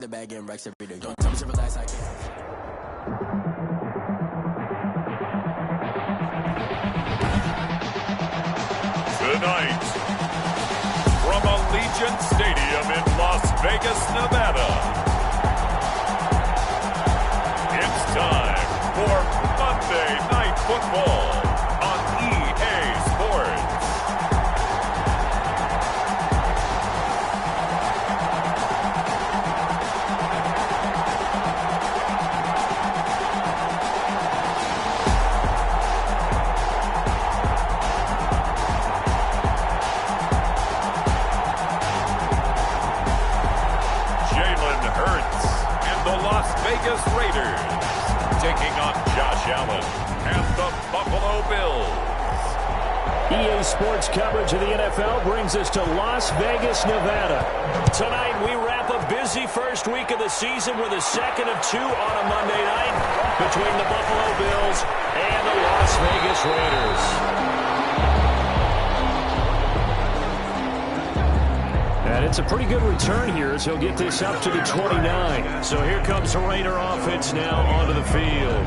The bag and Rex every day. Don't tell me to relax, I can't. Tonight, from Allegiant Stadium in Las Vegas, Nevada, it's time for Monday Night Football on EA Sports. Vegas Raiders taking on Josh Allen and the Buffalo Bills. EA Sports coverage of the NFL brings us to Las Vegas, Nevada. Tonight we wrap a busy first week of the season with a second of two on a Monday night between the Buffalo Bills and the Las Vegas Raiders. And it's a pretty good return here as he'll get this up to the 29. So here comes the Raider offense now onto the field.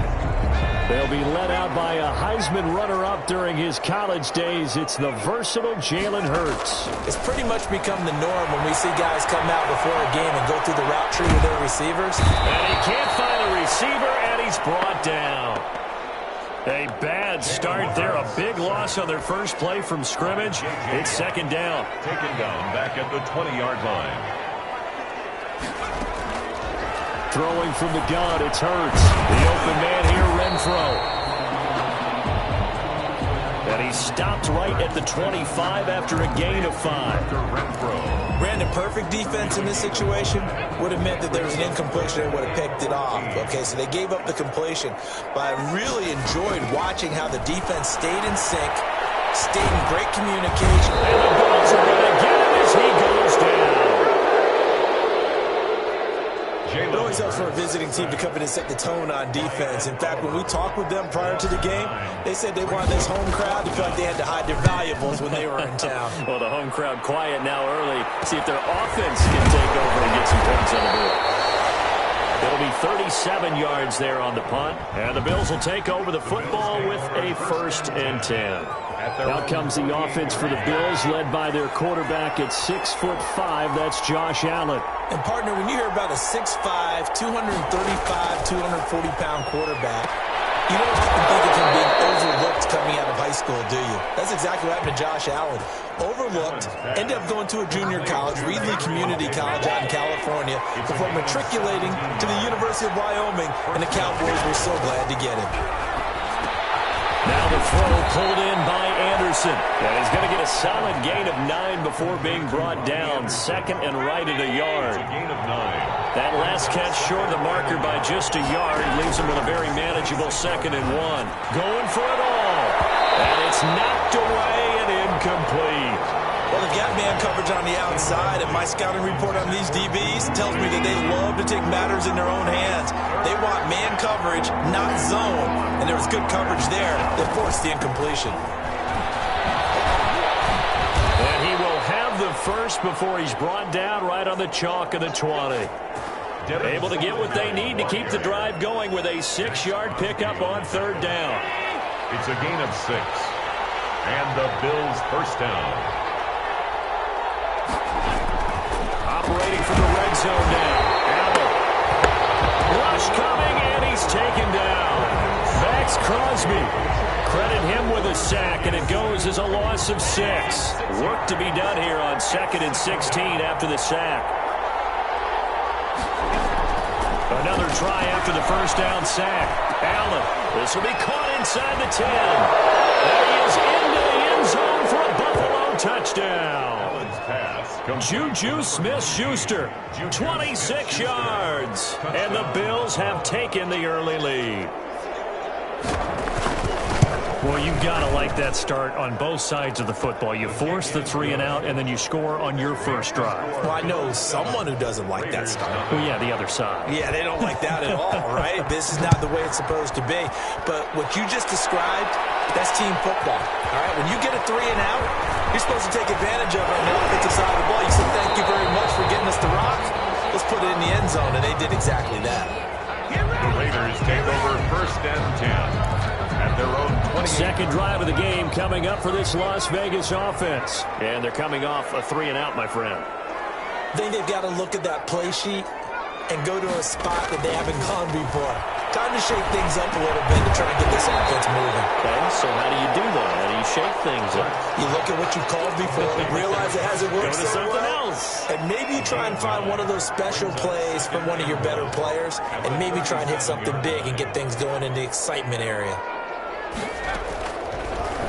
They'll be led out by a Heisman runner-up during his college days. It's the versatile Jalen Hurts. It's pretty much become the norm when we see guys come out before a game and go through the route tree with their receivers. And he can't find a receiver, and he's brought down. A bad start there. A big loss on their first play from scrimmage. It's second down. Taken down back at the 20-yard line. Throwing from the gun, it's Hurts. The open man here, Renfro. And he stopped right at the 25 after a gain of 5. Brandon, perfect defense in this situation would have meant that there was an incompletion and would have picked it off. Okay, so they gave up the completion. But I really enjoyed watching how the defense stayed in sync, stayed in great communication. And the Bills are going to get him as he goes down. It always helps for a visiting team to come in and set the tone on defense. In fact, when we talked with them prior to the game, they said they wanted this home crowd to feel like they had to hide their valuables when they were in town. Well, the home crowd quiet now early. See if their offense can take over and get some points on the board. It'll be 37 yards there on the punt. And the Bills will take over the football with a 1st and 10. Out comes the offense for the Bills, led by their quarterback at 6'5". That's Josh Allen. And, partner, when you hear about a 6'5", 235, 240-pound quarterback, you don't often think of him being overlooked coming out of high school, do you? That's exactly what happened to Josh Allen. Overlooked, ended up going to a junior college, Reedley Community College out in California, before matriculating to the University of Wyoming, and the Cowboys were so glad to get him. Now the throw pulled in by Anderson. And he's going to get a solid gain of 9 before being brought down. Second and right at a yard. A gain of 9. That last catch short of the marker by just a yard leaves him with a very manageable 2nd and 1. Going for it all. And it's knocked away and incomplete. Well, they've got man coverage on the outside, and my scouting report on these DBs tells me that they love to take matters in their own hands. They want man coverage, not zone, and there was good coverage there that forced the incompletion. And he will have the first before he's brought down right on the chalk of the 20. Able to get what they need to keep the drive going with a 6-yard pickup on 3rd down. It's a gain of 6. And the Bills' first down. Operating from the red zone now. Allen. Rush coming, and he's taken down. Max Crosby. Credit him with a sack, and it goes as a loss of 6. Work to be done here on 2nd and 16 after the sack. Another try after the first down sack. Allen. This will be caught inside the 10. There he is into the end zone for a Buffalo touchdown. Juju Smith-Schuster, 26 yards. And the Bills have taken the early lead. Well, you've got to like that start on both sides of the football. You force the 3 and out, and then you score on your first drive. Well, I know someone who doesn't like that start. Well, yeah, the other side. Yeah, they don't like that at all, right? This is not the way it's supposed to be. But what you just described, that's team football, all right? When you get a 3 and out, you're supposed to take advantage of it on the offensive side of the ball. You say, thank you very much for getting us the rock. let's put it in the end zone, and they did exactly that. The Raiders take over 1st and 10 at their own 20. Second drive of the game coming up for this Las Vegas offense. And they're coming off a 3-and-out, my friend. I think they've got to look at that play sheet and go to a spot that they haven't gone before. Time to shake things up a little bit to try and get this offense moving. Okay, so how do you do that? How do you shake things up? You look at what you called before, realize it hasn't worked Go to so something well, else. and maybe you try and find one of those special plays from one of your better players, and maybe try and hit something big and get things going in the excitement area.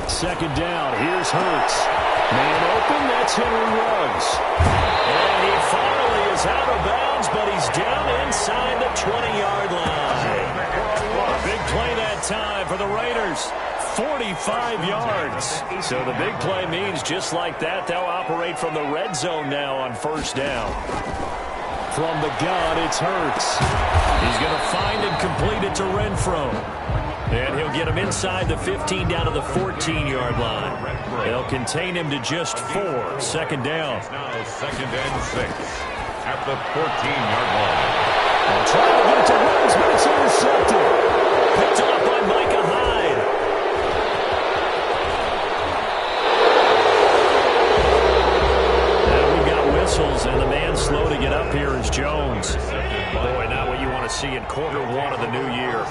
Second down, here's Hurts. Man open, that's Henry Ruggs. And he finally is out of bounds, but he's down inside the 20-yard line. Big play that time for the Raiders. 45 yards. So the big play means just like that, they'll operate from the red zone now on 1st down. From the gun, it's Hurts. He's going to find and complete it to Renfro. And he'll get him inside the 15 down to the 14-yard line. They'll contain him to just 4. 2nd down. Now 2nd and 6 at the 14-yard line. Trying to get it to Ruggs, but it's intercepted. Picked up by Micah Hyde. Now we've got whistles, and the man slow to get up here is Jones. Boy, not what you want to see in quarter 1 of the new year.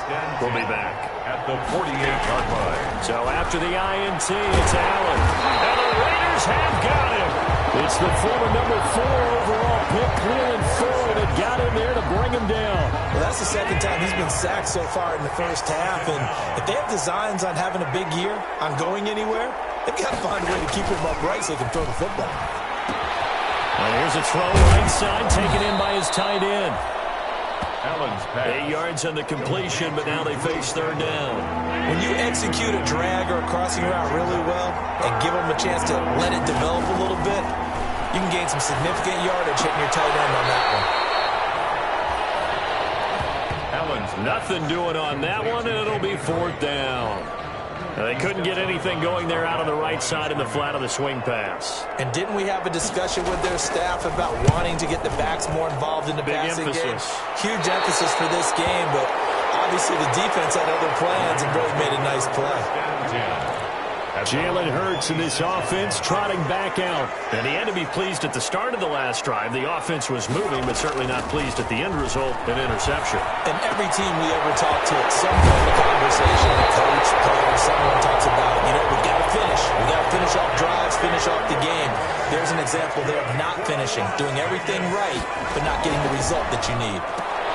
We'll be back At the 48-yard line. So after the INT, it's Allen. And the Raiders have got him. It's the former number 4 overall pick, Cleveland Ford, that got him there to bring him down. Well, that's the 2nd time he's been sacked so far in the 1st half, and if they have designs on having a big year, on going anywhere, they've got to find a way to keep him upright so they can throw the football. And here's a throw right side, taken in by his tight end. Allen's pass. 8 yards on the completion, but now they face 3rd down. When you execute a drag or a crossing route really well and give them a chance to let it develop a little bit, you can gain some significant yardage hitting your tight end on that one. Allen's Nothing doing on that one, and it'll be 4th down. They couldn't get anything going there out on the right side in the flat of the swing pass. And didn't we have a discussion with their staff about wanting to get the backs more involved in the passing game? Huge emphasis for this game, but obviously the defense had other plans and really made a nice play. Jalen Hurts in this offense trotting back out. And he had to be pleased at the start of the last drive. The offense was moving, but certainly not pleased at the end result, an interception. And every team we ever talk to at some point in the conversation, the coach, player, someone talks about, we've got to finish. We've got to finish off drives, finish off the game. There's an example there of not finishing, doing everything right, but not getting the result that you need.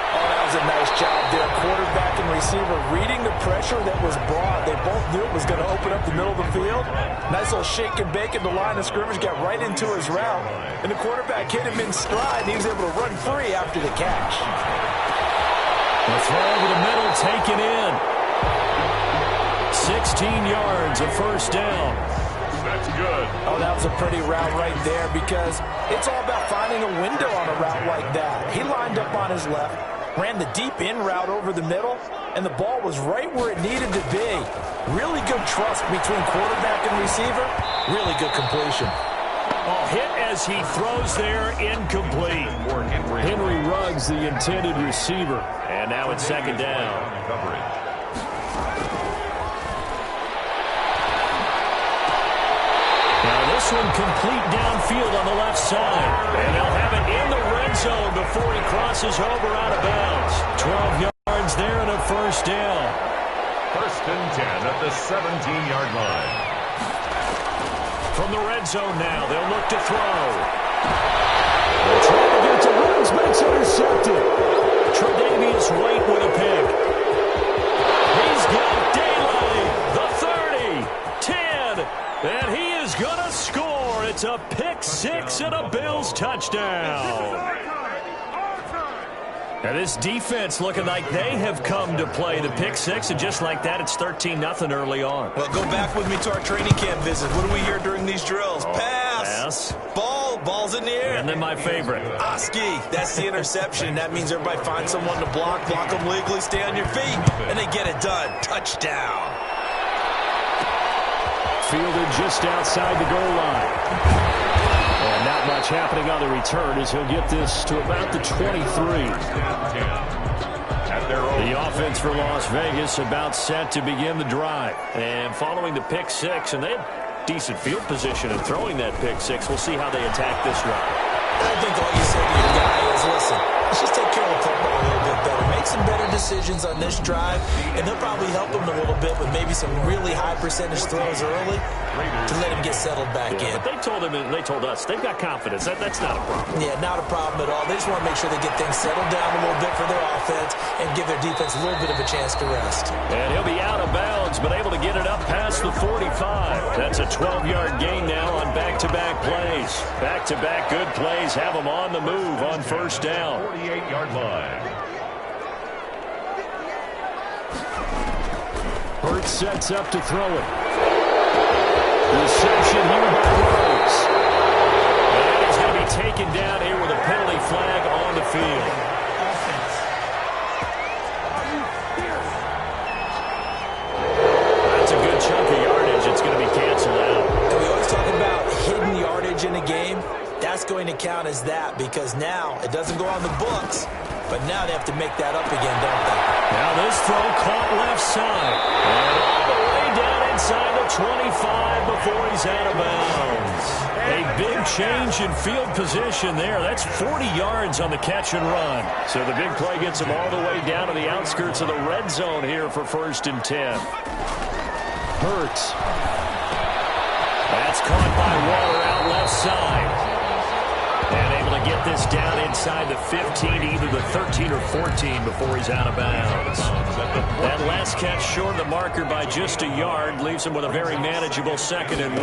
Oh, that was a nice job there. Quarterback and receiver reading the pressure that was brought. They both knew it was going to open up the middle of the field. Nice little shake and bake in the line of scrimmage, got right into his route. And the quarterback hit him in stride, and he was able to run free after the catch. The throw over the middle taken in. 16 yards, a 1st down. That's good. Oh, that was a pretty route right there because it's all about finding a window on a route like that. He lined up on his left, ran the deep in route over the middle, and the ball was right where it needed to be. Really good trust between quarterback and receiver. Really good completion. Oh, hit as he throws there, incomplete. Henry Ruggs, the intended receiver. And now it's 2nd down. Coverage. Now this one complete downfield on the left side. And they'll have it in the red zone before he crosses over out of bounds. 12 yards there and a 1st down. 1st and 10 at the 17-yard line. From the red zone now, they'll look to throw. They're trying to get it to Ruggs, but it's intercepted. Tre'Davious White with a pick. He's got daylight. The 30, 10, and he is going to score. It's a pick 6 and a Bills touchdown. Now this defense looking like they have come to play the pick 6, and just like that, it's 13-0 early on. Well, go back with me to our training camp visit. What do we hear during these drills? Pass. Ball's in the air. And then my favorite. Oski, that's the interception. That means everybody finds someone to block them legally, stay on your feet, and they get it done. Touchdown. Fielded just outside the goal line. And now not much happening on the return as he'll get this to about the 23. The offense for Las Vegas about set to begin the drive. And following the pick six, and they had decent field position in throwing that pick six. We'll see how they attack this drive. I think all you say to your guy is, listen, let's just take care of the football a little bit better. Make some better decisions on this drive, and they'll probably help him a little bit with maybe some really high percentage throws early to let him get settled back in. But they told him, and they told us, they've got confidence. That's not a problem. Yeah, not a problem at all. They just want to make sure they get things settled down a little bit for their offense and give their defense a little bit of a chance to rest. And he'll be out of bounds, but able to get it up past the 45. That's a 12-yard gain now on back-to-back plays. Back-to-back good plays have them on the move on first down. 48-yard line. Hurts sets up to throw it. Reception here by Rhodes. And he's going to be taken down here with a penalty flag on the field. That's a good chunk of yardage. It's going to be canceled out. And we always talk about hidden yardage in a game. That's going to count as that because now it doesn't go on the books, but now they have to make that up again, don't they? Now this throw caught left side. And all the way down inside the 25 before he's out of bounds. A big change in field position there. That's 40 yards on the catch and run. So the big play gets him all the way down to the outskirts of the red zone here for 1st and 10. Hurts. That's caught by Waller out left side. And able to get this down inside the 15, either the 13 or 14 before he's out of bounds. That last catch short of the marker by just a yard leaves him with a very manageable 2nd and 1.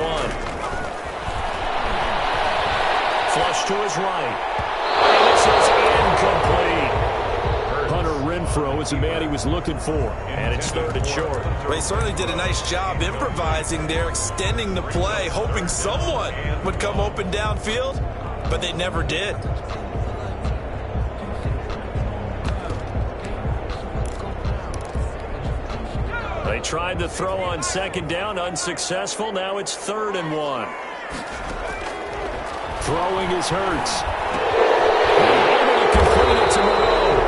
Flush to his right. And this is incomplete. Hunter Renfrow is the man he was looking for. And it's 3rd and short. Well, he certainly did a nice job improvising there, extending the play, hoping someone would come open downfield. But they never did. They tried to throw on 2nd down, unsuccessful. Now it's 3rd and 1. Throwing is Hurts. Able to complete it to Moreau.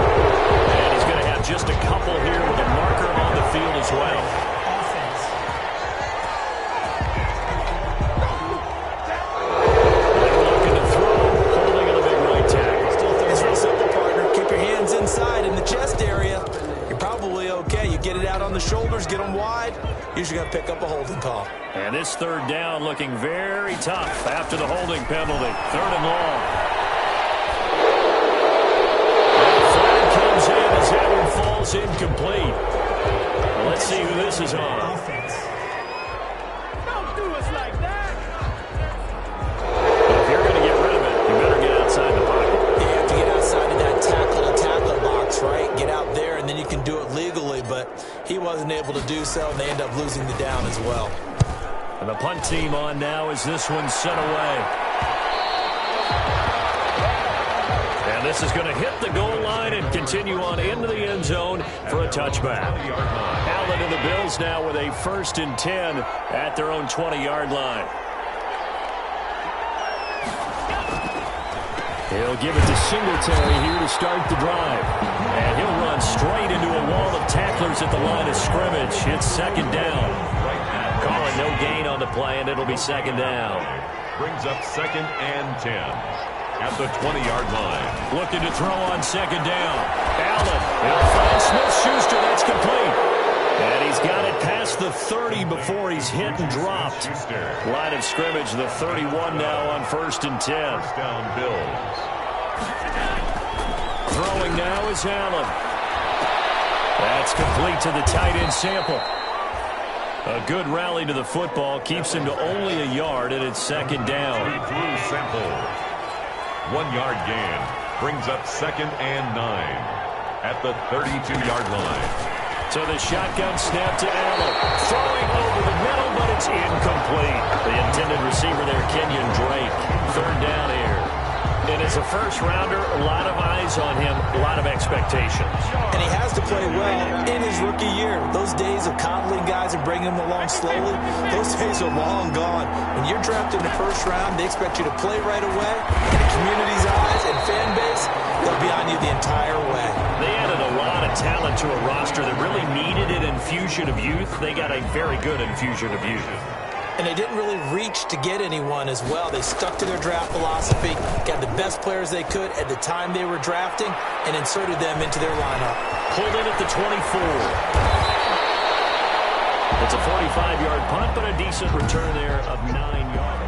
And he's going to have just a couple here with a marker on the field as well. Get it out on the shoulders, get them wide. Usually going to pick up a holding call. And this 3rd down looking very tough after the holding penalty. 3rd and long. And flag comes in as that one falls incomplete. Well, let's see who this is on. Offense. Don't do us like that. If you're going to get rid of it, you better get outside the pocket. You have to get outside of that tackle-to-tackle box, right? Get out there, and then you can do it legally, but he wasn't able to do so, and they end up losing the down as well. And the punt team on now as this one's sent away. And this is going to hit the goal line and continue on into the end zone for a touchback. Allen and the Bills now with a 1st and 10 at their own 20-yard line. He'll give it to Singletary here to start the drive. And he'll run straight into a wall of tacklers at the line of scrimmage. It's 2nd down. Calling no gain on the play, and it'll be 2nd down. Brings up 2nd and 10 at the 20-yard line. Looking to throw on 2nd down. Allen. He'll find Smith-Schuster. That's complete. And he's got it past the 30 before he's hit and dropped. Line of scrimmage, the 31 now on 1st and 10. First down, Bills. Throwing now is Allen. That's complete to the tight end Sample. A good rally to the football keeps him to only a yard, and it's 2nd down. Through Sample. 1-yard gain. Brings up 2nd and 9 at the 32-yard line. So the shotgun snap to Allen. Throwing over the middle, but it's incomplete. The intended receiver there, Kenyon Drake. 3rd down here. And as a first-rounder, a lot of eyes on him, a lot of expectations. And he has to play well in his rookie year. Those days of coddling guys and bringing them along slowly, those days are long gone. When you're drafted in the first round, they expect you to play right away. In the community's eyes and fan base, they'll be on you the entire way. They added a lot of talent to a roster that really needed an infusion of youth. They got a very good infusion of youth. And they didn't really reach to get anyone as well. They stuck to their draft philosophy, got the best players they could at the time they were drafting, and inserted them into their lineup. Pulled in at the 24. It's a 45-yard punt, but a decent return there of 9 yards.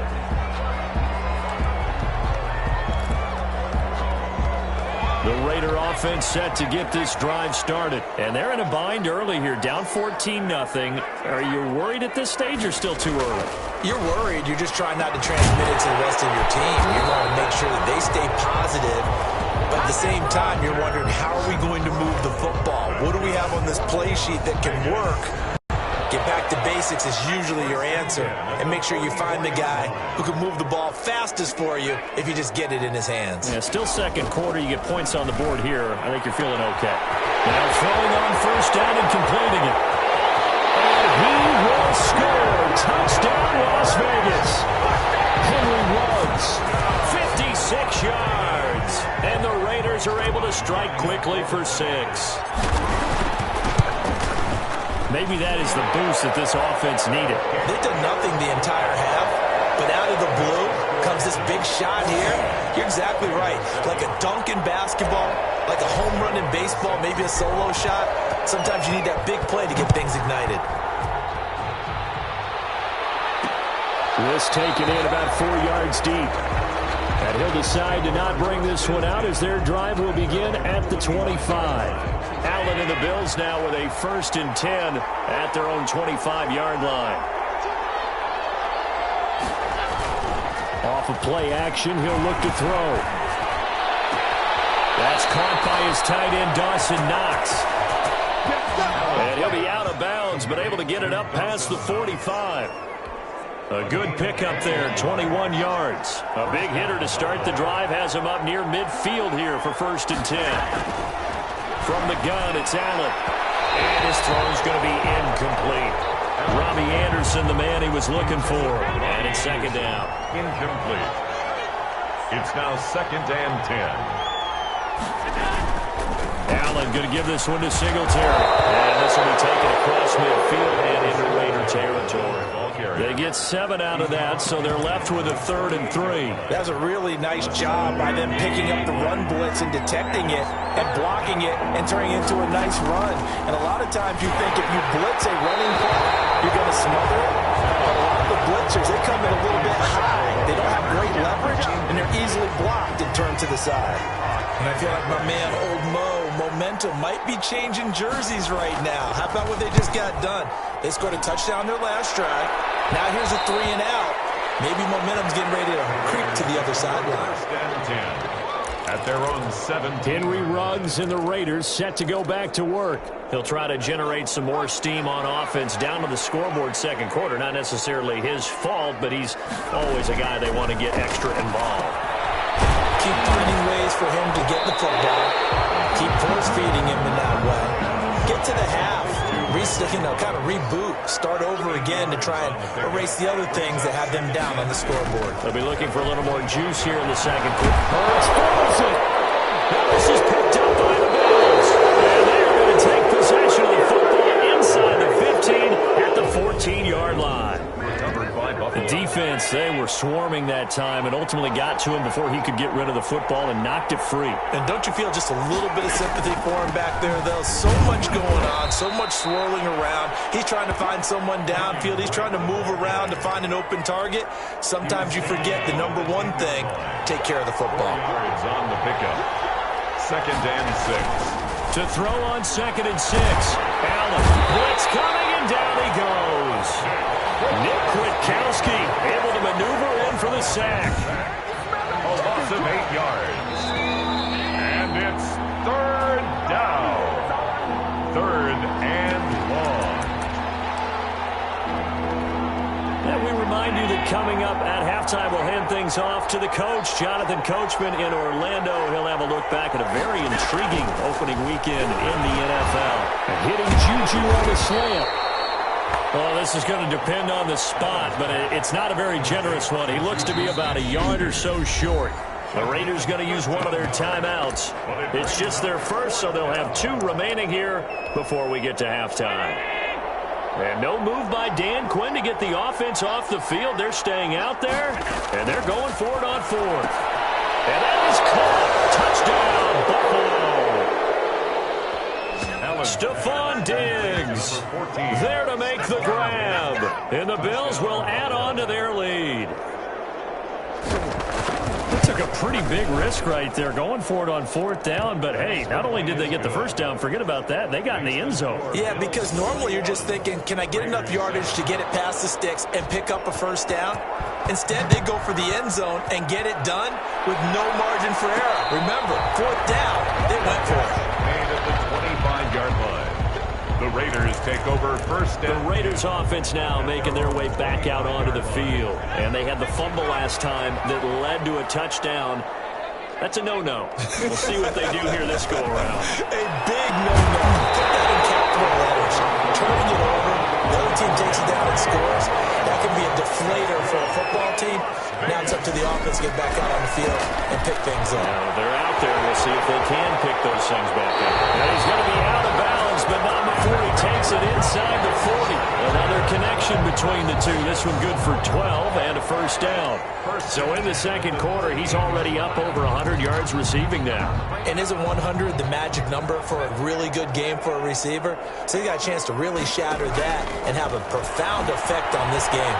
The Raider offense set to get this drive started. And they're in a bind early here, down 14-0. Are you worried at this stage or still too early? You're worried. You're just trying not to transmit it to the rest of your team. You're going to make sure that they stay positive. But at the same time, you're wondering, how are we going to move the football? What do we have on this play sheet that can work? Get back to basics is usually your answer. And make sure you find the guy who can move the ball fastest for you if you just get it in his hands. Yeah, still second quarter. You get points on the board here. I think you're feeling okay. Now throwing on first down and completing it. And he will score. Touchdown, Las Vegas. Henry Ruggs, 56 yards. And the Raiders are able to strike quickly for 6. Maybe that is the boost that this offense needed. They've done nothing the entire half, but out of the blue comes this big shot here. You're exactly right. Like a dunk in basketball, like a home run in baseball, maybe a solo shot. Sometimes you need that big play to get things ignited. This taken in about 4 yards deep. And he'll decide to not bring this one out as their drive will begin at the 25. Allen and the Bills now with a 1st and 10 at their own 25-yard line. Off of play action, he'll look to throw. That's caught by his tight end, Dawson Knox. And he'll be out of bounds, but able to get it up past the 45. A good pickup there, 21 yards. A big hitter to start the drive has him up near midfield here for 1st and 10. From the gun, it's Allen. And his throw's going to be incomplete. Robbie Anderson, the man he was looking for. And it's 2nd down. Incomplete. It's now 2nd and 10. Allen going to give this one to Singletary. And this will be taken across midfield and into Raider territory. They get 7 out of that, so they're left with a 3rd and 3. That was a really nice job by them picking up the run blitz and detecting it and blocking it and turning it into a nice run. And a lot of times you think if you blitz a running play, you're going to smother it. But a lot of the blitzers, they come in a little bit high. They don't have great leverage, and they're easily blocked and turned to the side. And I feel like my man, Old Mo, momentum might be changing jerseys right now. How about what they just got done? They scored a touchdown their last drive. Now here's a 3 and out. Maybe momentum's getting ready to creep to the other sideline. 1st and 10 at their own 7. Henry Ruggs and the Raiders set to go back to work. He'll try to generate some more steam on offense down to the scoreboard 2nd quarter. Not necessarily his fault, but he's always a guy they want to get extra involved. Keep finding ways for him to get the football. Keep force-feeding him in that way. Get to the half. Kind of reboot. Start over again to try and erase the other things that have them down on the scoreboard. They'll be looking for a little more juice here in the 2nd quarter. Hurts throws it. Now this is picked up by the Bills. And they're going to take possession of the football inside the 15 at the 14-yard line. The defense, they were swarming that time and ultimately got to him before he could get rid of the football and knocked it free. And don't you feel just a little bit of sympathy for him back there, though? So much going on, so much swirling around. He's trying to find someone downfield. He's trying to move around to find an open target. Sometimes you forget the number one thing, take care of the football. Yards on the pickup. 2nd and 6. To throw on 2nd and 6. Allen, blitz coming, and down he goes. Nick Kwiatkowski able to maneuver in for the sack. A loss of 8 yards. And it's 3rd down. 3rd and long. And we remind remind you that coming up at halftime, we'll hand things off to the coach, Jonathan Coachman in Orlando. He'll have a look back at a very intriguing opening weekend in the NFL. Hitting Juju on the slant. Well, this is going to depend on the spot, but it's not a very generous one. He looks to be about a yard or so short. The Raiders going to use one of their timeouts. It's just their first, so they'll have 2 remaining here before we get to halftime. And no move by Dan Quinn to get the offense off the field. They're staying out there, and they're going for it on 4th. And that is caught. Touchdown, Buffalo. Stephon Diggs there to make the grab. And the Bills will add on to their lead. Took a pretty big risk right there going for it on 4th down, but hey, not only did they get the first down, forget about that, they got in the end zone. Yeah, because normally you're just thinking, can I get enough yardage to get it past the sticks and pick up a first down? Instead, they go for the end zone and get it done with no margin for error. Remember, 4th down, they went for it. Made at the 25-yard line. The Raiders take over first down. The Raiders offense now making their way back out onto the field. And they had the fumble last time that led to a touchdown. That's a no-no. We'll see what they do here this go-around. A big no-no. Put that in capital letters. Turning it over, the other team takes it down and scores. That can be a deflator for a football team. Now it's up to the offense to get back out on the field and pick things up. They're out there. We'll see if they can pick those things back up. And he's going to be out of bounds, but not before he takes it inside the 40. Another connection between the two. This one good for 12 and a first down. So in the second quarter, he's already up over 100 yards receiving now. And isn't 100 the magic number for a really good game for a receiver? So he got a chance to really shatter that and have a profound effect on this game.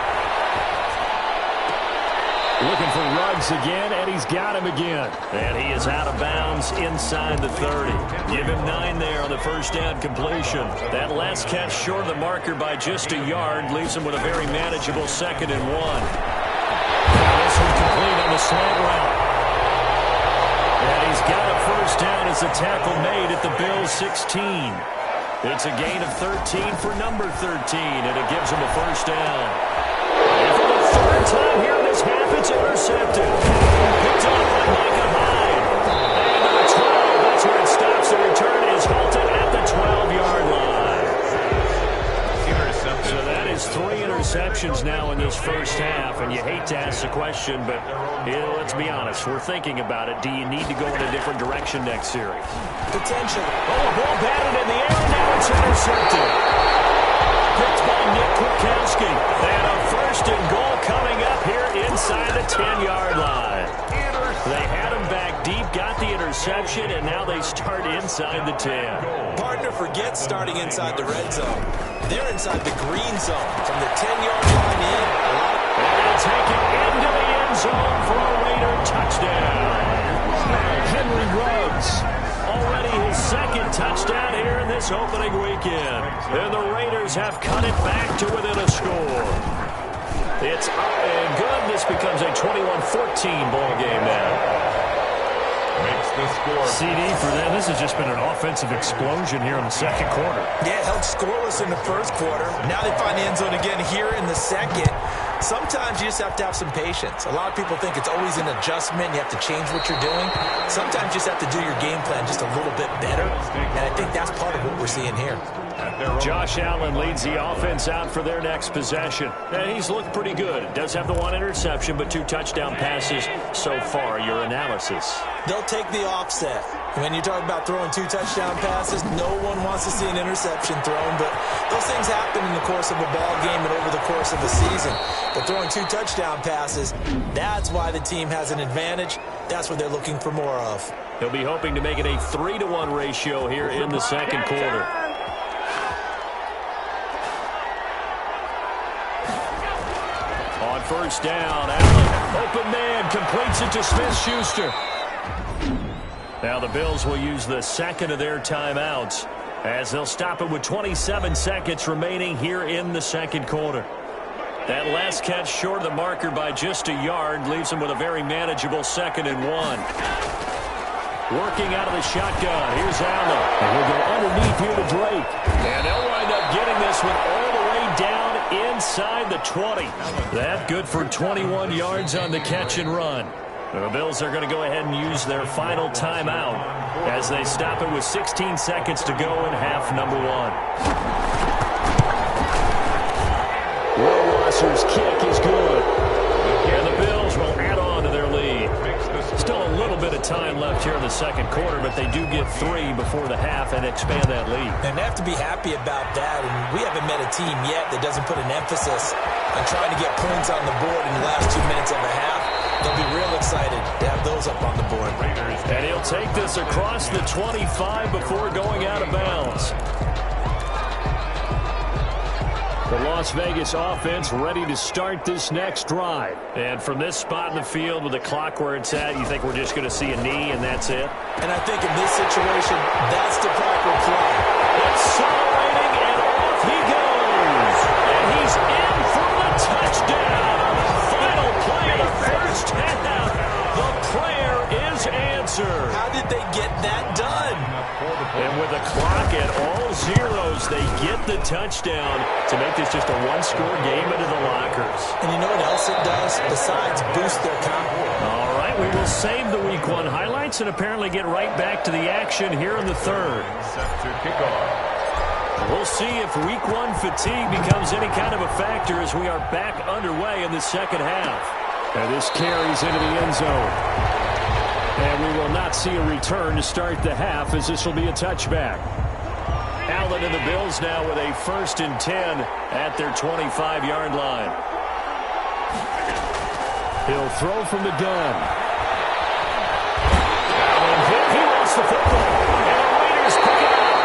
Looking for Ruggs again, and he's got him again. And he is out of bounds inside the 30. Give him 9 there on the first down completion. That last catch short of the marker by just a yard leaves him with a very manageable 2nd and 1. This one complete on the slant route. And he's got a first down as the tackle made at the Bills' 16. It's a gain of 13 for number 13, and it gives him a first down. And for the 3rd time here in this half, it's intercepted. Picked up by Micah Hyde. And to the 12, that's where it stops. The return is halted at the 12-yard line. So that is 3 interceptions now in this first half, and you hate to ask the question, but let's be honest, we're thinking about it. Do you need to go in a different direction next series? Potentially. Oh, a ball batted in the air, and now it's intercepted. Picked by Nick Kwiatkowski. And a 1st and goal coming up here inside the 10-yard line. They had him back deep, got the interception, and now they start inside the 10. Partner forgets starting inside the red zone. They're inside the green zone. From the 10-yard line in. And they'll take it into the end zone for a Raider touchdown. Henry Ruggs. Already his 2nd touchdown here in this opening weekend. And the Raiders have cut it back to within a score. It's up and good. This becomes a 21-14 ball game now. Makes the score. CD for them. This has just been an offensive explosion here in the second quarter. Yeah, held scoreless in the first quarter. Now they find the end zone again here in the second. Sometimes you just have to have some patience. A lot of people think it's always an adjustment. You have to change what you're doing. Sometimes you just have to do your game plan just a little bit better. And I think that's part of what we're seeing here. Josh Allen leads the offense out for their next possession. And he's looked pretty good. Does have the 1 interception, but 2 touchdown passes so far. Your analysis. They'll take the offset. When you talk about throwing 2 touchdown passes, no one wants to see an interception thrown, but those things happen in the course of a ball game and over the course of a season. But throwing 2 touchdown passes, that's why the team has an advantage. That's what they're looking for more of. He'll be hoping to make it a 3-to-1 ratio here in the second quarter. On first down, Allen, open man, completes it to Smith-Schuster. Now the Bills will use the 2nd of their timeouts as they'll stop it with 27 seconds remaining here in the second quarter. That last catch short of the marker by just a yard leaves them with a very manageable 2nd and 1. Working out of the shotgun. Here's Allen. And he'll go underneath here to Drake. And they'll wind up getting this one all the way way down inside the 20. That good for 21 yards on the catch and run. The Bills are going to go ahead and use their final timeout as they stop it with 16 seconds to go in half number 1. Rohrwasser's kick is good. And the Bills will add on to their lead. Still a little bit of time left here in the second quarter, but they do get 3 before the half and expand that lead. And they have to be happy about that. And we haven't met a team yet that doesn't put an emphasis on trying to get points on the board in the last 2 minutes of a half. They'll be real excited to have those up on the board. And he'll take this across the 25 before going out of bounds. The Las Vegas offense ready to start this next drive. And from this spot in the field with the clock where it's at, you think we're just going to see a knee and that's it? And I think in this situation, that's the proper play. Accelerating, and off he goes. And he's in for the touchdown. Final play of the first half. The prayer is answered. How did they get that done? And with the clock at all zeros, they get the touchdown to make this just a one-score game into the lockers. And you know what else it does besides boost their confidence? All right, we will save the Week 1 highlights and apparently get right back to the action here in the third. Set to kick off. We'll see if Week 1 fatigue becomes any kind of a factor as we are back underway in the second half. And this carries into the end zone. And we will not see a return to start the half as this will be a touchback. Allen and the Bills now with a 1st and 10 at their 25-yard line. He'll throw from the gun. Allen, he lost the football. And the Raiders pick it up.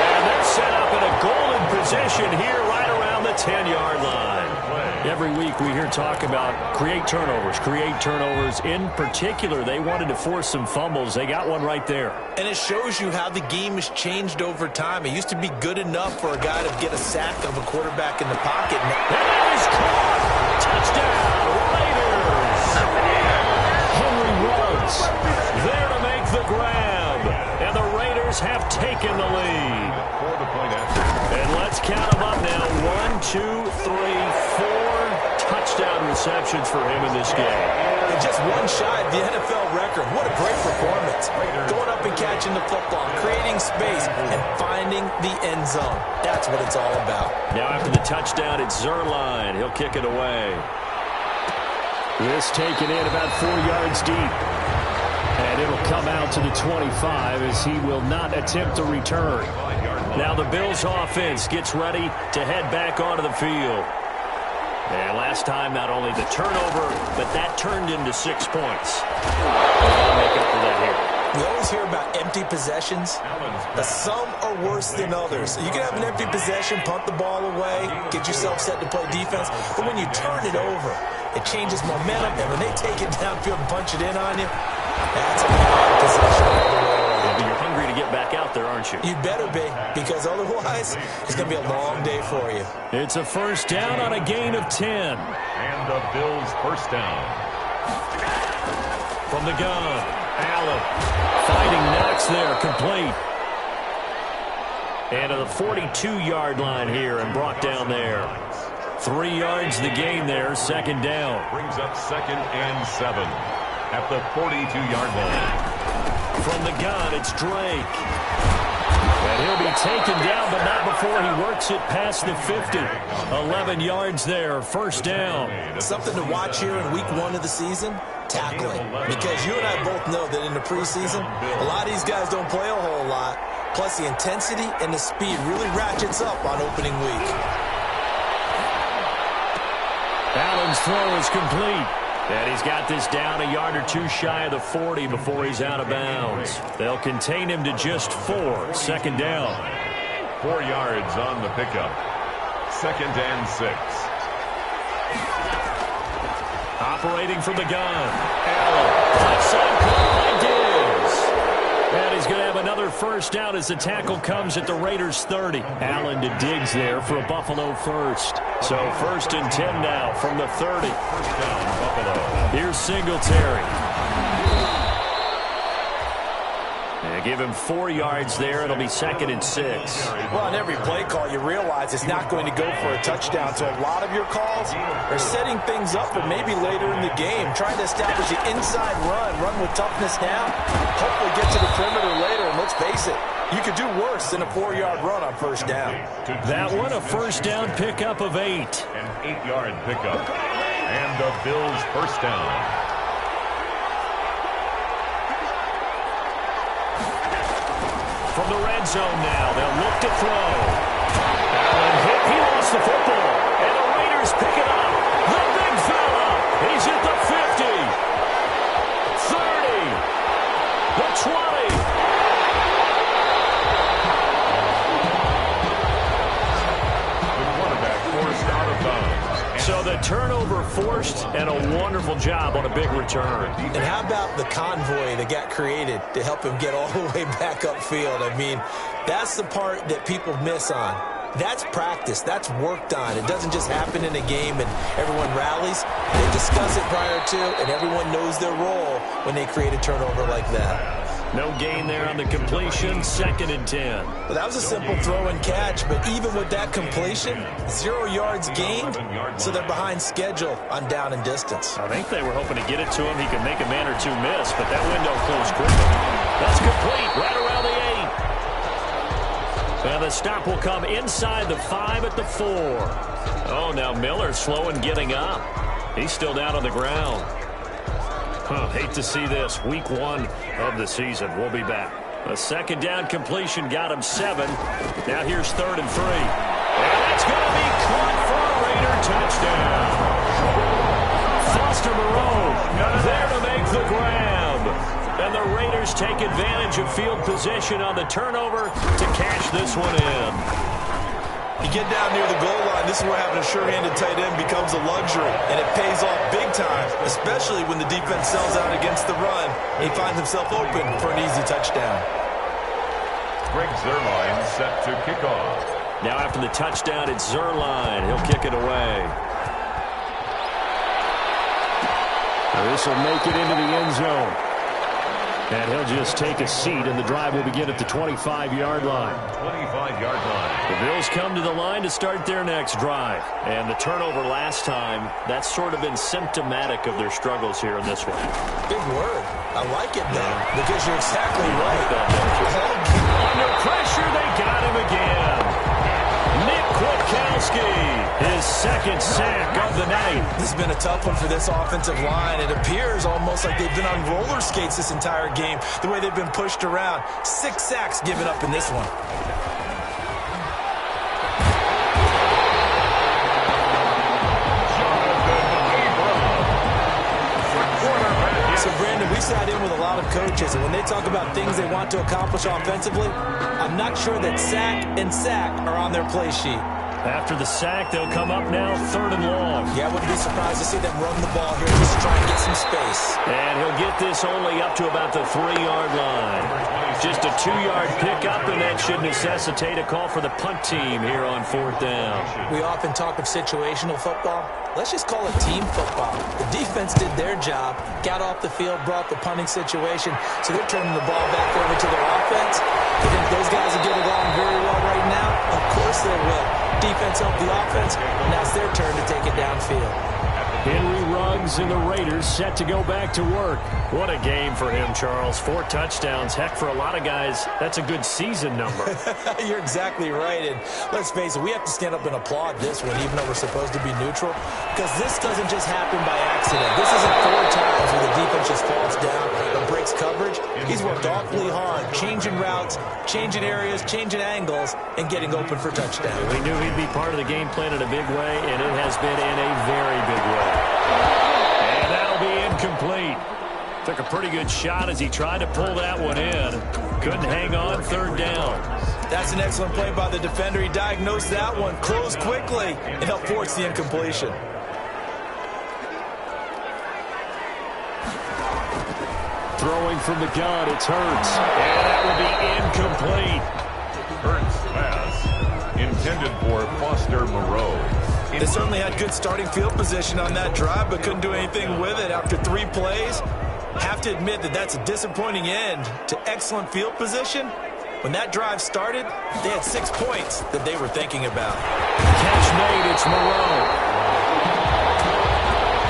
And they're set up in a golden position here right around the 10-yard line. Every week we hear talk about create turnovers. In particular, they wanted to force some fumbles. They got one right there. And it shows you how the game has changed over time. It used to be good enough for a guy to get a sack of a quarterback in the pocket. And that is caught. Touchdown, Raiders. Henry Ruggs there to make the grab. And the Raiders have taken the lead. And let's count them up now. 1, 2, 3, 4 touchdown receptions for him in this game. And just one shy of the NFL record. What a great performance. Going up and catching the football, creating space, and finding the end zone. That's what it's all about. Now after the touchdown, it's Zuerlein. He'll kick it away. This taken in about 4 yards deep. And it'll come out to the 25 as he will not attempt to return. Now the Bills offense gets ready to head back onto the field. And last time, not only the turnover, but that turned into 6 points. They'll make up for that here. We always hear about empty possessions, but some are worse than others. You can have an empty possession, punt the ball away, get yourself set to play defense, but when you turn it over, it changes momentum, and when they take it downfield and punch it in on you, that's a bad possession. But you're hungry to get back out there, aren't you? You better be, because otherwise, it's going to be a long day for you. It's a first down on a gain of 10. And the Bills first down. From the gun, Allen fighting Knox there, complete. And to the 42-yard line here and brought down there. 3 yards the gain there, second down. Brings up 2nd and 7 at the 42-yard line. From the gun, it's Drake. And he'll be taken down, but not before he works it past the 50. 11 yards there, first down. Something to watch here in week 1 of the season, tackling. Because you and I both know that in the preseason, a lot of these guys don't play a whole lot. Plus, the intensity and the speed really ratchets up on opening week. Allen's throw is complete. And he's got this down a yard or 2 shy of the 40 before he's out of bounds. They'll contain him to just 4. Second down. 4 yards on the pickup. 2nd and 6. Operating from the gun. Allen. Outside caught by Diggs. And he's going to have another first down as the tackle comes at the Raiders' 30. Allen to Diggs there for a Buffalo first. So 1st and 10 now from the 30. First down, Buffalo. Here's Singletary. And give him 4 yards there. It'll be 2nd and 6. Well, on every play call, you realize it's not going to go for a touchdown. So a lot of your calls are setting things up for maybe later in the game, trying to establish the inside run with toughness now, hopefully get to the perimeter later. And let's face it, you could do worse than a 4-yard run on first down. That one, a first down pickup of 8. An 8-yard pickup. And the Bills first down. From the red zone now, they'll look to throw. Allen hit, he lost the football. And the Raiders pick it up. The big fella, he's at the 50. 30. The 20. The quarterback forced out of bounds. So the turnover forced, and a wonderful job on a big return. And how about the convoy that got created to help him get all the way back upfield? I mean, that's the part that people miss on. That's practice. That's worked on. It doesn't just happen in a game and everyone rallies. They discuss it prior to, and everyone knows their role when they create a turnover like that. No gain there on the completion, 2nd and 10. Well, that was a simple throw and catch, but even with that completion, 0 yards gained, so they're behind schedule on down and distance. I think they were hoping to get it to him. He could make a man or two miss, but that window closed quickly. That's complete, right around the 8. And the stop will come inside the 5 at the 4. Oh, now Miller slow in getting up. He's still down on the ground. Hate to see this. Week 1 of the season. We'll be back. A 2nd down completion got him 7. Now here's 3rd and 3. And it's going to be caught for a Raider touchdown. Foster Moreau there to make the grab. And the Raiders take advantage of field position on the turnover to cash this one in. You get down near the goal line, this is where having a sure-handed tight end becomes a luxury, and it pays off big time, especially when the defense sells out against the run. He finds himself open for an easy touchdown. Greg Zuerlein set to kick off. Now after the touchdown, it's Zuerlein. He'll kick it away. This will make it into the end zone. And he'll just take a seat, and the drive will begin at the 25-yard line. 25-yard line. The Bills come to the line to start their next drive. And the turnover last time, that's sort of been symptomatic of their struggles here in this one. Big word. I like it, though, because you're exactly right. Under pressure, they got him again. Nick Kwiatkowski, his 2nd sack of the night. This has been a tough one for this offensive line. It appears almost like they've been on roller skates this entire game, the way they've been pushed around. 6 sacks given up in this one. So, Brandon, we sat in with a lot of coaches, and when they talk about things they want to accomplish offensively, I'm not sure that sack and sack are on their play sheet. After the sack, they'll come up now 3rd and long. Yeah, I wouldn't be surprised to see them run the ball here just to try and get some space. And he'll get this only up to about the 3-yard line. Just a 2-yard pickup, and that should necessitate a call for the punt team here on 4th down. We often talk of situational football. Let's just call it team football. The defense did their job, got off the field, brought the punting situation, so they're turning the ball back over to their offense. You think those guys will get along very well right now? Of course they will. Defense helped the offense, and now it's their turn to take it downfield. Henry Ruggs and the Raiders set to go back to work. What a game for him, Charles. 4 touchdowns. Heck, for a lot of guys, that's a good season number. You're exactly right. And let's face it, we have to stand up and applaud this one, even though we're supposed to be neutral, because this doesn't just happen by accident. This isn't 4 times where the defense just falls down or breaks coverage. He's worked awfully hard, changing routes, changing areas, changing angles, and getting open for touchdown. We knew he'd be part of the game plan in a big way, and it has been in a very big way. And that'll be incomplete. Took a pretty good shot as he tried to pull that one in. Couldn't hang on, 3rd down. That's an excellent play by the defender. He diagnosed that one, closed quickly, and helped force the incompletion. Throwing from the gun, it's Hurts. And that will be incomplete. Hurts pass intended for Foster Moreau. They certainly had good starting field position on that drive, but couldn't do anything with it after 3 plays. Have to admit that that's a disappointing end to excellent field position. When that drive started, they had 6 points that they were thinking about. Catch made, it's Moreau.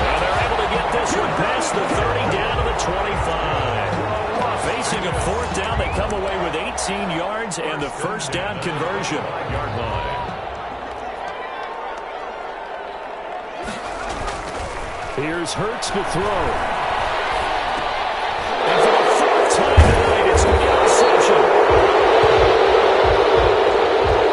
And they're able to get this one past the 30 down to the 25. Facing a fourth down, they come away with 18 yards and the first down conversion. Yard line. Here's Hurts to throw. And for the fourth time tonight, it's an interception.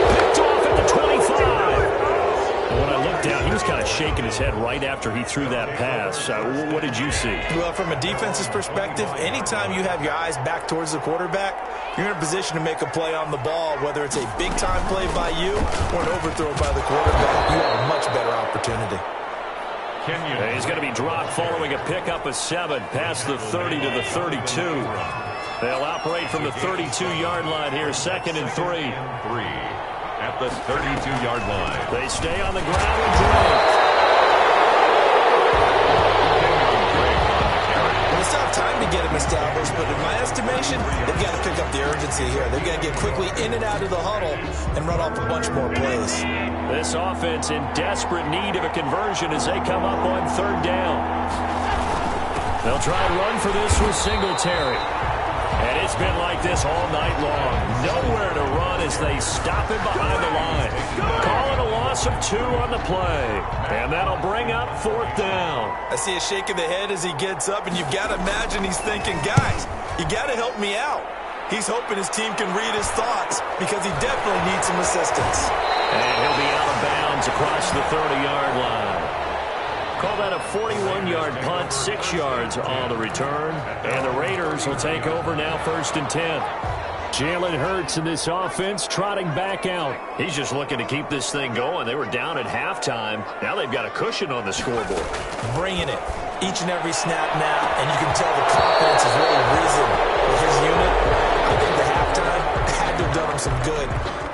Picked off at the 25. And when I looked down, he was kind of shaking his head right after he threw that pass. What did you see? Well, from a defense's perspective, anytime you have your eyes back towards the quarterback, you're in a position to make a play on the ball, whether it's a big-time play by you or an overthrow by the quarterback. You have a much better opportunity. He's going to be dropped following a pickup of 7 past the 30 to the 32. They'll operate from the 32-yard line here, 2nd and 3. At the 32-yard line. They stay on the ground and drive. Well, it's not time to get him established, but in my estimation, they've got to pick up the urgency here. They've got to get quickly in and out of the huddle and run off a bunch more plays. This offense in desperate need of a conversion as they come up on 3rd down. They'll try and run for this with Singletary. And it's been like this all night long. Nowhere to run as they stop him behind the line. Calling a loss of 2 on the play. And that'll bring up 4th down. I see a shake of the head as he gets up, and you've got to imagine he's thinking, guys, you got to help me out. He's hoping his team can read his thoughts because he definitely needs some assistance. And he'll be out of bounds across the 30-yard line. Call that a 41-yard punt, 6 yards on the return. And the Raiders will take over now 1st and 10. Jalen Hurts in this offense trotting back out. He's just looking to keep this thing going. They were down at halftime. Now they've got a cushion on the scoreboard. Bringing it each and every snap now, and you can tell the confidence is really risen with his unit. I think the halftime had to have done him some good.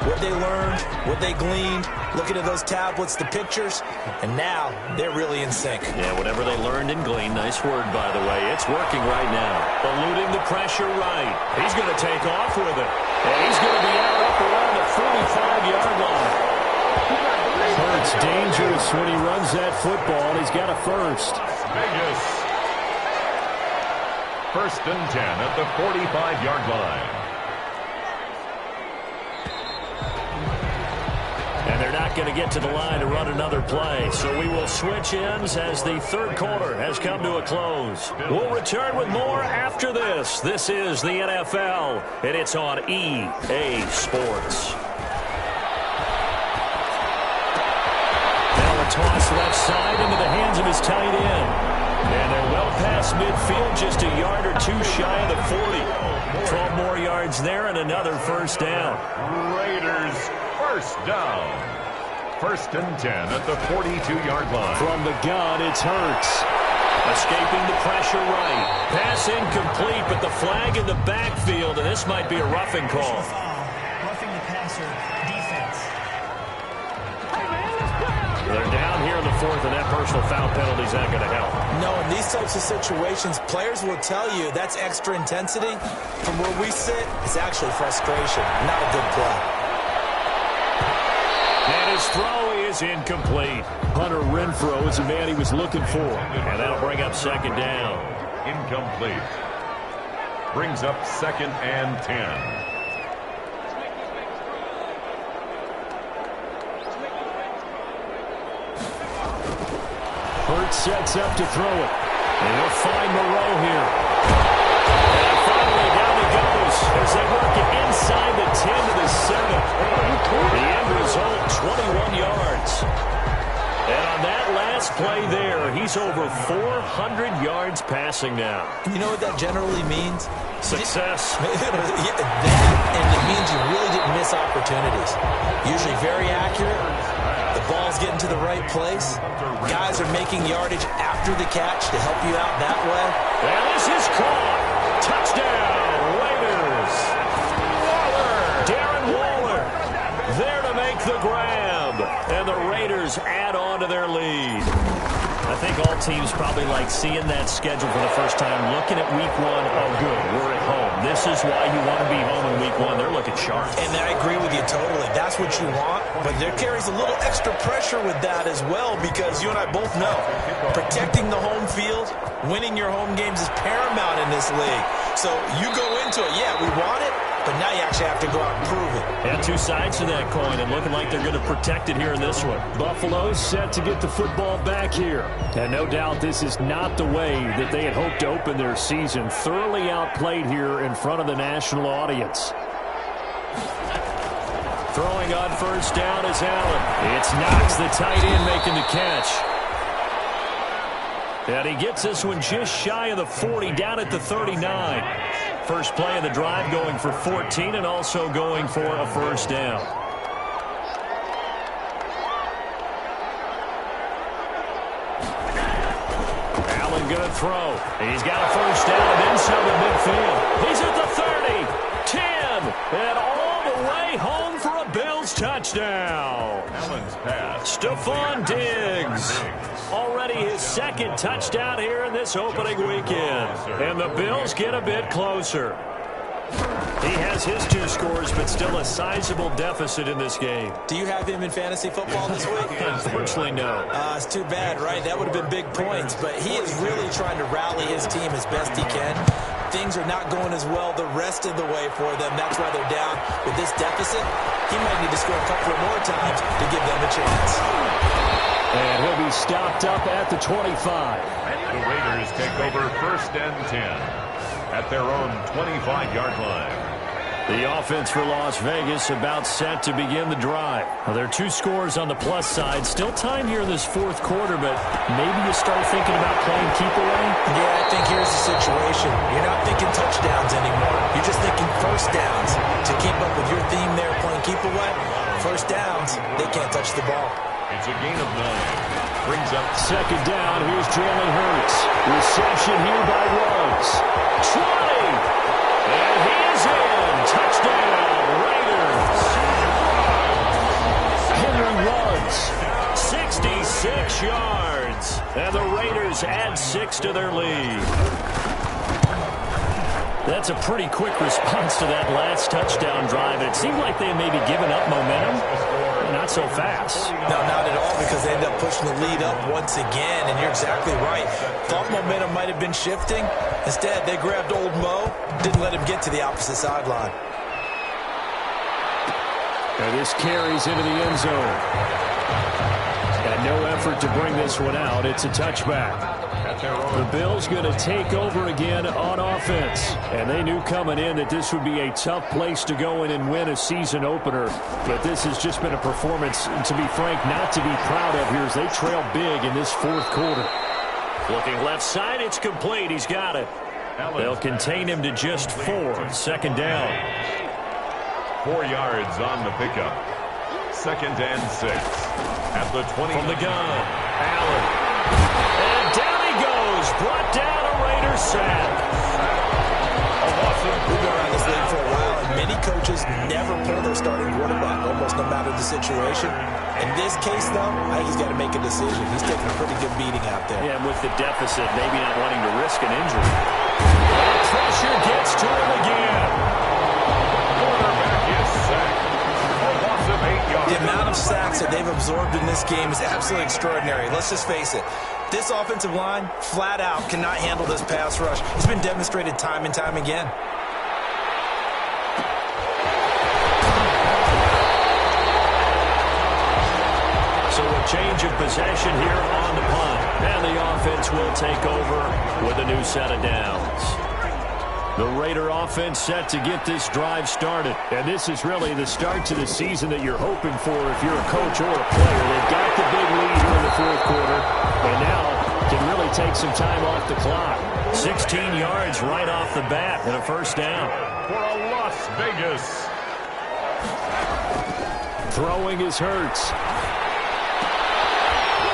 What they learned, what they gleaned, looking at those tablets, the pictures, and now they're really in sync. Yeah, whatever they learned and gleaned, nice word, by the way. It's working right now. Eluding the pressure right. He's going to take off with it. And he's going to be out up around the 45-yard line. Hurts dangerous when he runs that football. He's got a first. Vegas. 1st and 10 at the 45-yard line. And they're not going to get to the line to run another play. So we will switch ends as the 3rd quarter has come to a close. We'll return with more after this. This is the NFL, and it's on EA Sports. Now a toss left side into the hands of his tight end. And they're well past midfield, just a yard or 2 shy of the 40. 12 more yards there and another first down. Raiders first down. 1st and 10 at the 42-yard line. From the gun, it's Hurts. Escaping the pressure right. Pass incomplete, but the flag in the backfield, and this might be a roughing call. Roughing the passer defense. They're down here in the 4th, and that personal foul penalty is not going to help. No, in these types of situations, players will tell you that's extra intensity. From where we sit, it's actually frustration, not a good play. And his throw is incomplete. Hunter Renfrow is the man he was looking for. And that'll bring up 2nd down. Incomplete. Brings up 2nd and 10. Hurts sets up to throw it. And he'll find Moreau here. And finally down he goes as they work it inside the 10 to the 7. The end result, 21 yards. And on that last play there, he's over 400 yards passing now. You know what that generally means? Success. Yeah, that, and it means you really didn't miss opportunities. Usually very accurate. The ball's getting to the right place. Guys are making yardage after the catch to help you out that way. And this is caught. Touchdown, Raiders. Darren Waller there to make the grab. And the Raiders add on to their lead. I think all teams probably like seeing that schedule for the first time, looking at week one. Oh, good, we're at home. This is why you want to be home in week one. They're looking sharp. And I agree with you totally. That's what you want, but there carries a little extra pressure with that as well, because you and I both know protecting the home field, winning your home games is paramount in this league. So you go into it, yeah, we want it, but now you actually have to go out and prove it. And two sides to that coin, and looking like they're going to protect it here in this one. Buffalo's set to get the football back here. And no doubt this is not the way that they had hoped to open their season. Thoroughly outplayed here in front of the national audience. Throwing on first down is Allen. It's Knox, the tight end, making the catch. And he gets this one just shy of the 40, down at the 39. First play of the drive, going for 14 and also going for a first down. Allen going to throw. He's got a first down and then some to midfield. He's at the 30, 10, and all the way home for a Bills touchdown. Allen's pass. Stephon Diggs. Already his second touchdown here in this opening weekend. And the Bills get a bit closer. He has his 2 scores, but still a sizable deficit in this game. Do you have him in fantasy football this week? Unfortunately, no. It's too bad, right? That would have been big points, but he is really trying to rally his team as best he can. Things are not going as well the rest of the way for them. That's why they're down with this deficit. He might need to score a couple of more times to give them a chance. And he'll be stopped up at the 25. The Raiders take over first and 10 at their own 25-yard line. The offense for Las Vegas about set to begin the drive. Well, there are 2 scores on the plus side. Still time here in this fourth quarter, but maybe you start thinking about playing keep away? Yeah, I think here's the situation. You're not thinking touchdowns anymore. You're just thinking first downs. To keep up with your theme there, playing keep away, first downs, they can't touch the ball. It's a gain of 9. Brings up second down. Here's Jalen Hurts. Reception here by Ruggs. 20. And he is in. Touchdown, Raiders. Henry Ruggs. 66 yards. And the Raiders add 6 to their lead. That's a pretty quick response to that last touchdown drive. It seemed like they had maybe given up momentum. Not so fast. No, not at all, because they end up pushing the lead up once again, and you're exactly right. Thought momentum might have been shifting. Instead, they grabbed old Mo, didn't let him get to the opposite sideline. And this carries into the end zone. And no effort to bring this one out. It's a touchback. The Bills going to take over again on offense. And they knew coming in that this would be a tough place to go in and win a season opener. But this has just been a performance, to be frank, not to be proud of here as they trail big in this fourth quarter. Looking left side, it's complete. He's got it. They'll contain him to just 4. Second down. 4 yards on the pickup. Second and 6. At the 20. From the gun, Allen. And down he goes. Brought down a Raiders sack. We've been around this league for a while, and many coaches never pull their starting quarterback, almost no matter the situation. In this case, though, I think he's got to make a decision. He's taking a pretty good beating out there. Yeah, and with the deficit, maybe not wanting to risk an injury. And pressure gets to him again. Quarterback is sacked. A loss of 8 yards. The amount of sacks that they've absorbed in this game is absolutely extraordinary. Let's just face it. This offensive line, flat out, cannot handle this pass rush. It's been demonstrated time and time again. So a change of possession here on the punt. And the offense will take over with a new set of downs. The Raider offense set to get this drive started. And this is really the start to the season that you're hoping for if you're a coach or a player. They've got the big lead here in the fourth quarter, and now can really take some time off the clock. 16 yards right off the bat and a first down. For a Las Vegas. Throwing is Hurts.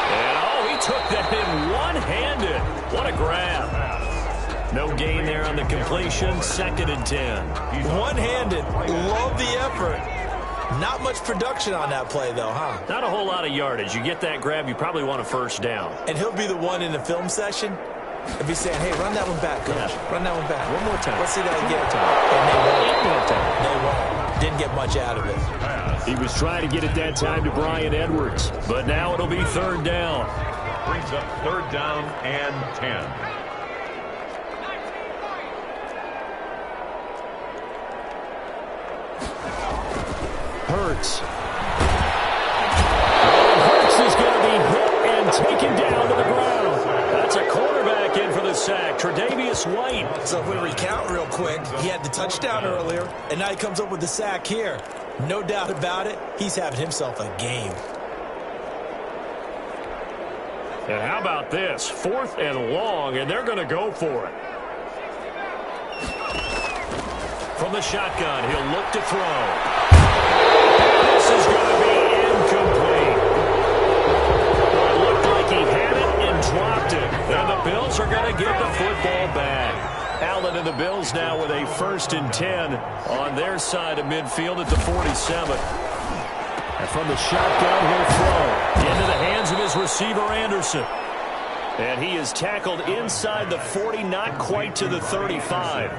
And he took that in one-handed. What a grab. No gain there on the completion. Second and 10. One-handed. Love the effort. Not much production on that play, though, huh? Not a whole lot of yardage. You get that grab, you probably want a first down. And he'll be the one in the film session. He'll be saying, hey, run that one back, coach. Yeah. Run that one back. One more time. Let's see that again. One more time. And they won't. One more time. They won't. Didn't get much out of it. He was trying to get it that time to Bryan Edwards. But now it'll be third down. Brings up third down and 10. Hurts. Hurts is going to be hit and taken down to the ground. That's a cornerback in for the sack, Tre'Davious White. So if we recount real quick, he had the touchdown earlier, and now he comes up with the sack here. No doubt about it, he's having himself a game. And how about this? 4th and long, and they're going to go for it. From the shotgun, he'll look to throw. This is going to be incomplete. Well, it looked like he had it and dropped it. And the Bills are going to get the football back. Allen and the Bills now with a 1st and 10 on their side of midfield at the 47. And from the shotgun, he'll throw. Into the hands of his receiver, Anderson. And he is tackled inside the 40, not quite to the 35.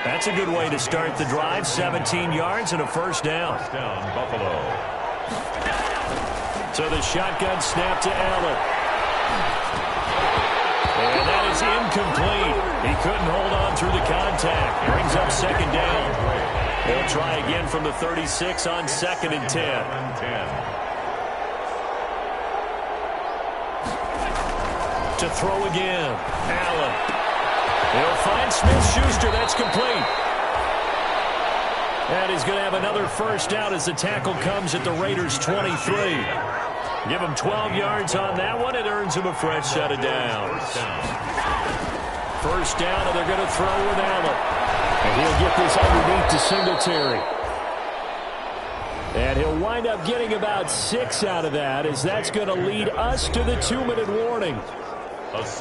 That's a good way to start the drive. 17 yards and a first down. First down, Buffalo. So the shotgun snap to Allen. And that is incomplete. He couldn't hold on through the contact. Brings up second down. They'll try again from the 36 on 2nd and 10. To throw again. Allen. He'll find Smith-Schuster. That's complete. And he's going to have another first down as the tackle comes at the Raiders' 23. Give him 12 yards on that one. It earns him a fresh set of downs. First down, and they're going to throw with Allen. And he'll get this underneath to Singletary. And he'll wind up getting about 6 out of that, as that's going to lead us to the 2-minute warning.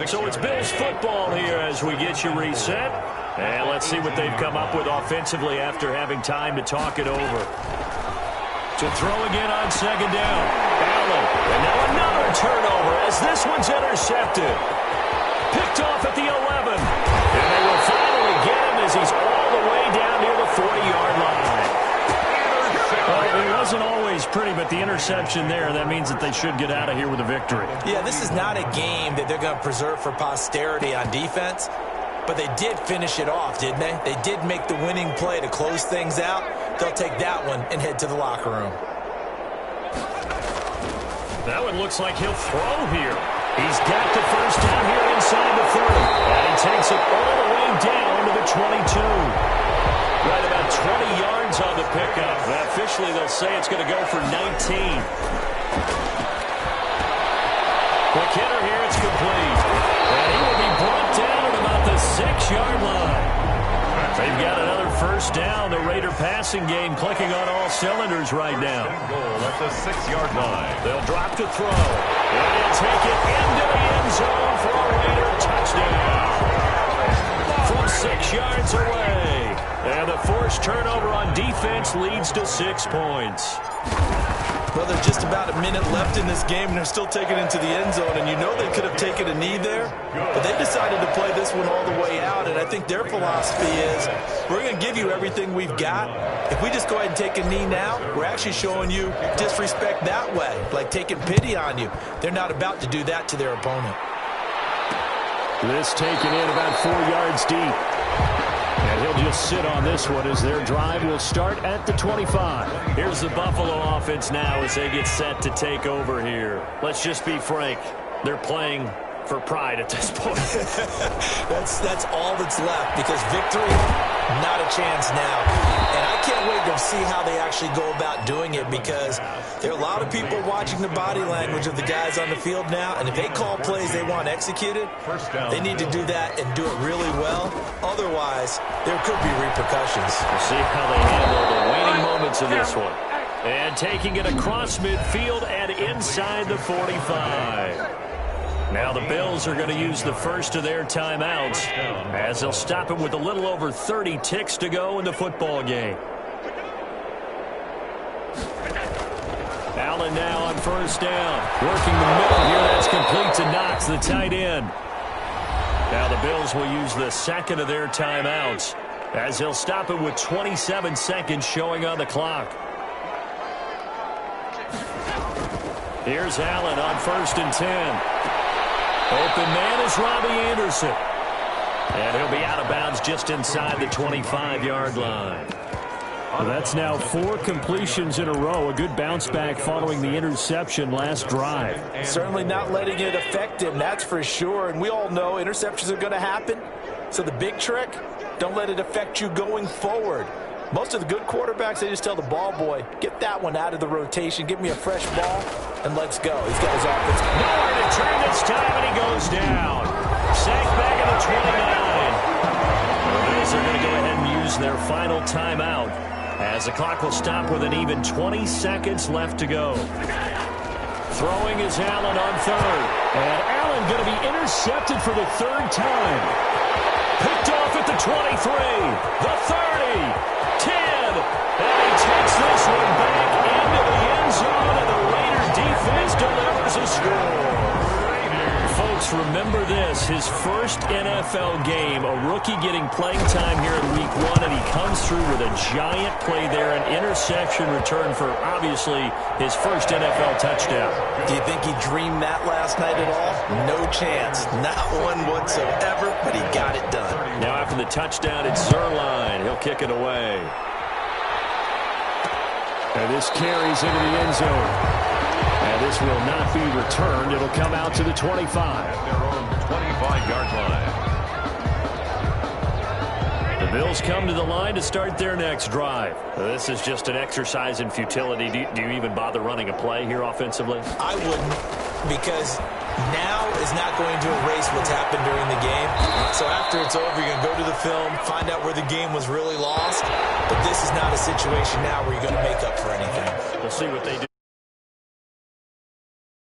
So it's Bills football here as we get you reset. And let's see what they've come up with offensively after having time to talk it over. To throw again on second down. Allen. And now another turnover as this one's intercepted. Picked off at the 11. And they will finally get him as he's all the way down near the 40-yard line. Well, it wasn't always pretty, but the interception there, that means that they should get out of here with a victory. Yeah, this is not a game that they're going to preserve for posterity on defense, but they did finish it off, didn't they? They did make the winning play to close things out. They'll take that one and head to the locker room. That one looks like he'll throw here. He's got the first down here inside the 30. And he takes it all the way down to the 22. Right about 20 yards on the pickup. And officially, they'll say it's going to go for 19. McKinnon here, it's complete. And he will be brought down at about the 6-yard line. They've got another first down. The Raider passing game clicking on all cylinders right now. Goal at the 6-yard line. They'll drop to throw. And he'll take it into the end zone for a Raider touchdown. From 6 yards away. And the forced turnover on defense leads to 6 points. Well, there's just about a minute left in this game, and they're still taking it into the end zone. And you know they could have taken a knee there, but they decided to play this one all the way out. And I think their philosophy is, we're going to give you everything we've got. If we just go ahead and take a knee now, we're actually showing you disrespect that way, like taking pity on you. They're not about to do that to their opponent. This taken in about 4 yards deep. And he'll just sit on this one as their drive will start at the 25. Here's the Buffalo offense now as they get set to take over here. Let's just be frank. They're playing for pride at this point. That's all that's left, because victory, not a chance now. And I can't wait to see how they actually go about doing it, because there are a lot of people watching the body language of the guys on the field now, and if they call plays they want executed, they need to do that and do it really well. Otherwise, there could be repercussions. We'll see how they handle the waning moments of this one. And taking it across midfield and inside the 45. Now the Bills are going to use the first of their timeouts as they'll stop it with a little over 30 ticks to go in the football game. Allen now on first down. Working the middle here. That's complete to Knox, the tight end. Now the Bills will use the second of their timeouts as they'll stop it with 27 seconds showing on the clock. Here's Allen on 1st and 10. Open man is Robbie Anderson. And he'll be out of bounds just inside the 25-yard line. Well, that's now 4 completions in a row. A good bounce back following the interception last drive. Certainly not letting it affect him, that's for sure. And we all know interceptions are going to happen. So the big trick, don't let it affect you going forward. Most of the good quarterbacks, they just tell the ball boy, get that one out of the rotation, give me a fresh ball, and let's go. He's got his offense. Nowhere to turn this time, and he goes down. Sacked back at the 29. The Bills are going to go ahead and use their final timeout as the clock will stop with an even 20 seconds left to go. Throwing is Allen on 3rd. And Allen going to be intercepted for the 3rd time. Picked off at the 23, the 30, 10, and he takes this one back into the end zone, and the Raider defense delivers a score. Folks, remember this, his first NFL game, a rookie getting playing time here in Week 1, and he comes through with a giant play there, an interception return for, obviously, his first NFL touchdown. Do you think he dreamed that last night at all? No chance. Not one whatsoever, but he got it done. Now after the touchdown, it's Zuerlein. He'll kick it away. And this carries into the end zone. And this will not be returned. It'll come out to the 25. At their own 25-yard line. The Bills come to the line to start their next drive. This is just an exercise in futility. Do you even bother running a play here offensively? I wouldn't, because now is not going to erase what's happened during the game. So after it's over, you're going to go to the film, find out where the game was really lost. But this is not a situation now where you're going to make up for anything. We'll see what they do.